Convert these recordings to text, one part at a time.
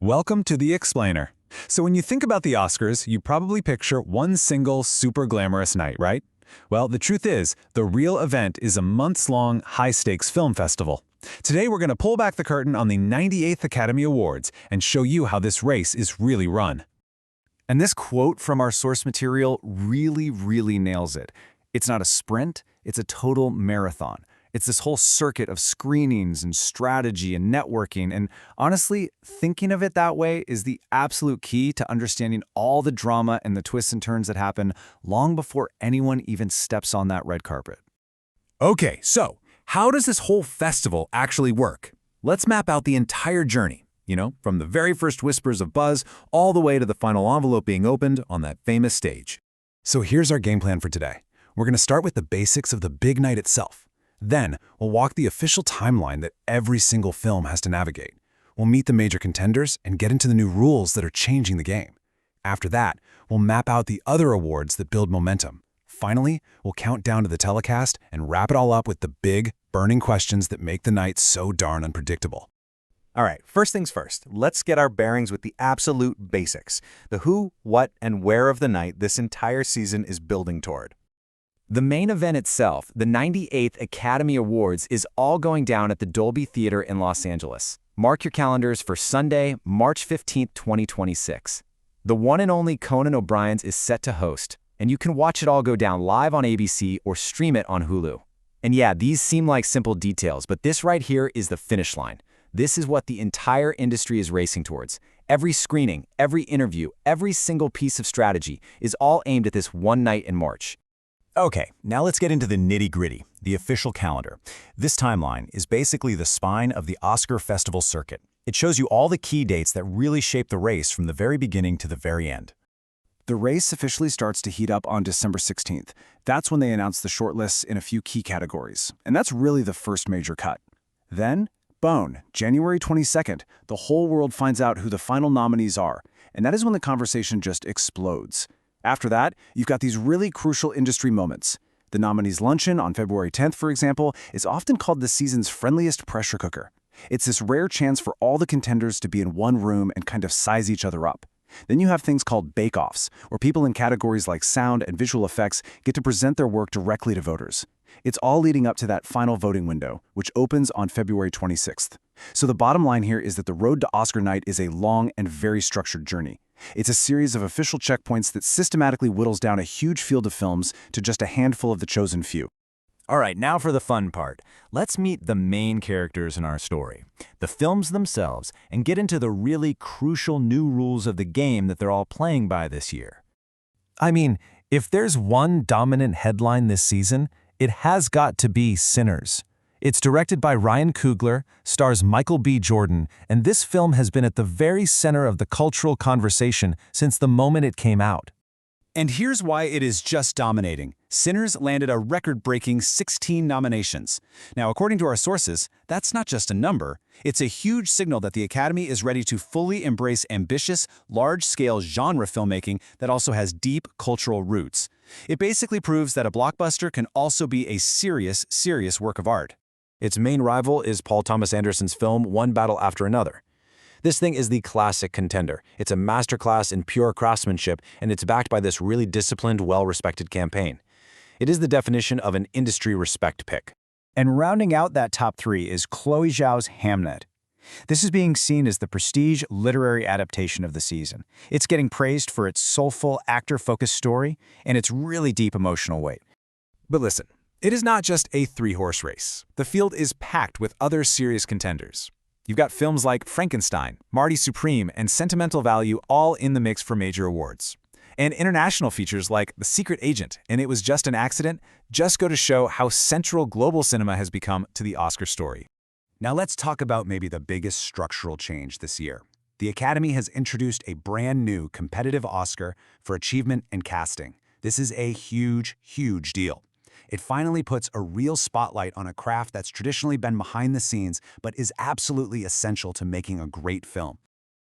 Welcome to The Explainer. So when you think about the Oscars, you probably picture one single super glamorous night, right? Well, the truth is, the real event is a months-long, high-stakes film festival. Today we're going to pull back the curtain on the 98th Academy Awards and show you how this race is really run. And this quote from our source material really nails it. It's not a sprint, it's a total marathon. It's this whole circuit of screenings and strategy and networking, and honestly, thinking of it that way is the absolute key to understanding all the drama and the twists and turns that happen long before anyone even steps on that red carpet. Okay, so how does this whole festival actually work? Let's map out the entire journey, from the very first whispers of buzz all the way to the final envelope being opened on that famous stage. So here's our game plan for today. We're going to start with the basics of the big night itself. Then, we'll walk the official timeline that every single film has to navigate. We'll meet the major contenders and get into the new rules that are changing the game. After that, we'll map out the other awards that build momentum. Finally, we'll count down to the telecast and wrap it all up with the big, burning questions that make the night so darn unpredictable. All right, first things first, let's get our bearings with the absolute basics. The who, what, and where of the night this entire season is building toward. The main event itself, the 98th Academy Awards, is all going down at the Dolby Theater in Los Angeles. Mark your calendars for Sunday, March 15th, 2026. The one and only Conan O'Brien's is set to host, and you can watch it all go down live on ABC or stream it on Hulu. And yeah, these seem like simple details, but this right here is the finish line. This is what the entire industry is racing towards. Every screening, every interview, every single piece of strategy is all aimed at this one night in March. Okay, now let's get into the nitty-gritty, the official calendar. This timeline is basically the spine of the Oscar Festival circuit. It shows you all the key dates that really shape the race from the very beginning to the very end. The race officially starts to heat up on December 16th. That's when they announce the shortlists in a few key categories, and that's really the first major cut. Then, boom, January 22nd, the whole world finds out who the final nominees are, and that is when the conversation just explodes. After that, you've got these really crucial industry moments. The nominees' luncheon on February 10th, for example, is often called the season's friendliest pressure cooker. It's this rare chance for all the contenders to be in one room and kind of size each other up. Then you have things called bake-offs, where people in categories like sound and visual effects get to present their work directly to voters. It's all leading up to that final voting window, which opens on February 26th. So the bottom line here is that the road to Oscar night is a long and very structured journey. It's a series of official checkpoints that systematically whittles down a huge field of films to just a handful of the chosen few. All right, now for the fun part. Let's meet the main characters in our story, the films themselves, and get into the really crucial new rules of the game that they're all playing by this year. I mean, if there's one dominant headline this season, it has got to be Sinners. It's directed by Ryan Coogler, stars Michael B. Jordan, and this film has been at the very center of the cultural conversation since the moment it came out. And here's why it is just dominating. Sinners landed a record-breaking 16 nominations. Now, according to our sources, that's not just a number. It's a huge signal that the Academy is ready to fully embrace ambitious, large-scale genre filmmaking that also has deep cultural roots. It basically proves that a blockbuster can also be a serious work of art. Its main rival is Paul Thomas Anderson's film One Battle After Another. This thing is the classic contender. It's a masterclass in pure craftsmanship, and it's backed by this really disciplined, well-respected campaign. It is the definition of an industry respect pick. And rounding out that top three is Chloe Zhao's Hamnet. This is being seen as the prestige literary adaptation of the season. It's getting praised for its soulful, actor-focused story and its really deep emotional weight. But listen, it is not just a three-horse race. The field is packed with other serious contenders. You've got films like Frankenstein, Marty Supreme, and Sentimental Value all in the mix for major awards. And international features like The Secret Agent and It Was Just an Accident just go to show how central global cinema has become to the Oscar story. Now let's talk about maybe the biggest structural change this year. The Academy has introduced a brand new competitive Oscar for achievement in casting. This is a huge deal. It finally puts a real spotlight on a craft that's traditionally been behind the scenes but is absolutely essential to making a great film.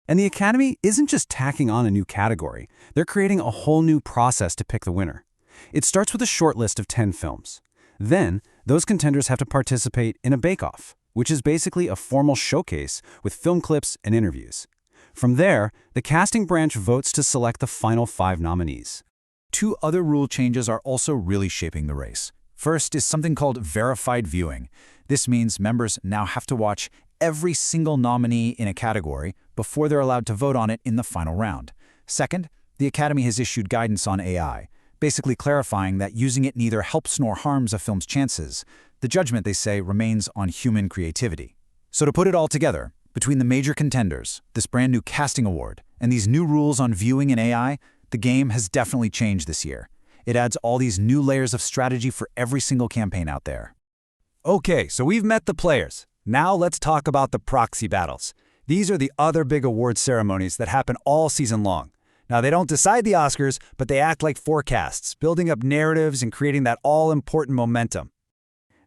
And the Academy isn't just tacking on a new category. They're creating a whole new process to pick the winner. It starts with a short list of 10 films. Then, those contenders have to participate in a bake-off, which is basically a formal showcase with film clips and interviews. From there, the casting branch votes to select the final 5 nominees. 2 other rule changes are also really shaping the race. First is something called verified viewing. This means members now have to watch every single nominee in a category before they're allowed to vote on it in the final round. Second, the Academy has issued guidance on AI, basically clarifying that using it neither helps nor harms a film's chances. The judgment, they say, remains on human creativity. So to put it all together, between the major contenders, this brand new casting award, and these new rules on viewing and AI, the game has definitely changed this year. It adds all these new layers of strategy for every single campaign out there. Okay, so we've met the players. Now let's talk about the proxy battles. These are the other big award ceremonies that happen all season long. Now, they don't decide the Oscars, but they act like forecasts, building up narratives and creating that all-important momentum.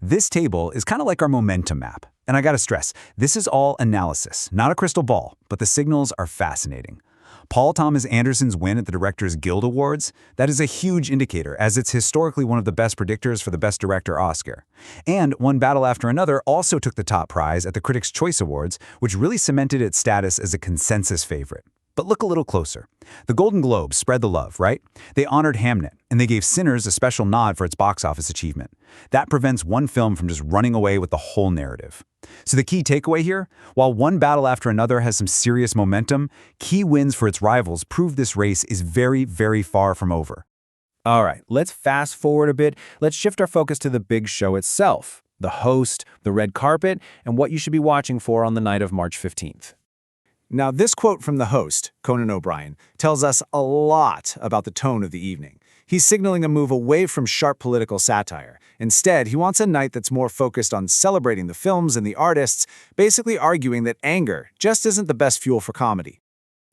This table is kind of like our momentum map. And I gotta stress, this is all analysis, not a crystal ball, but the signals are fascinating. Paul Thomas Anderson's win at the Directors Guild Awards, that is a huge indicator, as it's historically one of the best predictors for the Best Director Oscar. And One Battle After Another also took the top prize at the Critics' Choice Awards, which really cemented its status as a consensus favorite. But look a little closer. The Golden Globes spread the love, right? They honored Hamnet, and they gave Sinners a special nod for its box office achievement. That prevents one film from just running away with the whole narrative. So the key takeaway here, while One Battle After Another has some serious momentum, key wins for its rivals prove this race is very, very far from over. All right, let's fast forward a bit. Let's shift our focus to the big show itself, the host, the red carpet, and what you should be watching for on the night of March 15th. Now, this quote from the host, Conan O'Brien, tells us a lot about the tone of the evening. He's signaling a move away from sharp political satire. Instead, he wants a night that's more focused on celebrating the films and the artists, basically arguing that anger just isn't the best fuel for comedy.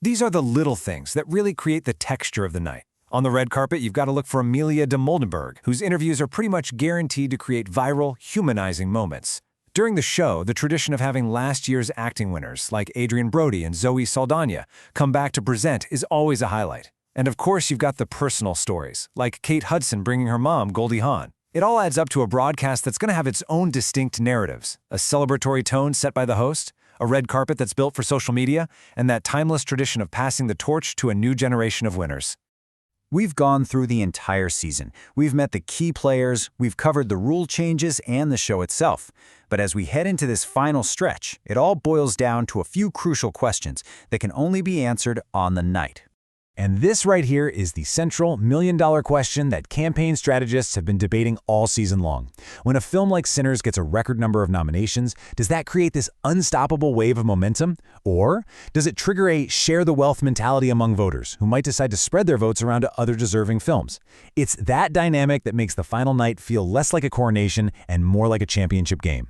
These are the little things that really create the texture of the night. On the red carpet, you've got to look for Amelia de Moldenberg, whose interviews are pretty much guaranteed to create viral, humanizing moments. During the show, the tradition of having last year's acting winners, like Adrian Brody and Zoe Saldana, come back to present is always a highlight. And of course, you've got the personal stories, like Kate Hudson bringing her mom, Goldie Hawn. It all adds up to a broadcast that's going to have its own distinct narratives, a celebratory tone set by the host, a red carpet that's built for social media, and that timeless tradition of passing the torch to a new generation of winners. We've gone through the entire season. We've met the key players, we've covered the rule changes and the show itself. But as we head into this final stretch, it all boils down to a few crucial questions that can only be answered on the night. And this right here is the central million-dollar question that campaign strategists have been debating all season long. When a film like Sinners gets a record number of nominations, does that create this unstoppable wave of momentum? Or does it trigger a share-the-wealth mentality among voters who might decide to spread their votes around to other deserving films? It's that dynamic that makes the final night feel less like a coronation and more like a championship game.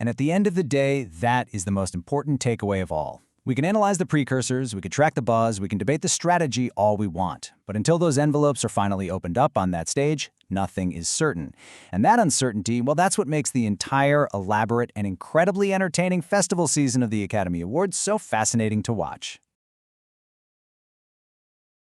And at the end of the day, that is the most important takeaway of all. We can analyze the precursors, we can track the buzz, we can debate the strategy all we want. But until those envelopes are finally opened up on that stage, nothing is certain. And that uncertainty, well, that's what makes the entire elaborate and incredibly entertaining festival season of the Academy Awards so fascinating to watch.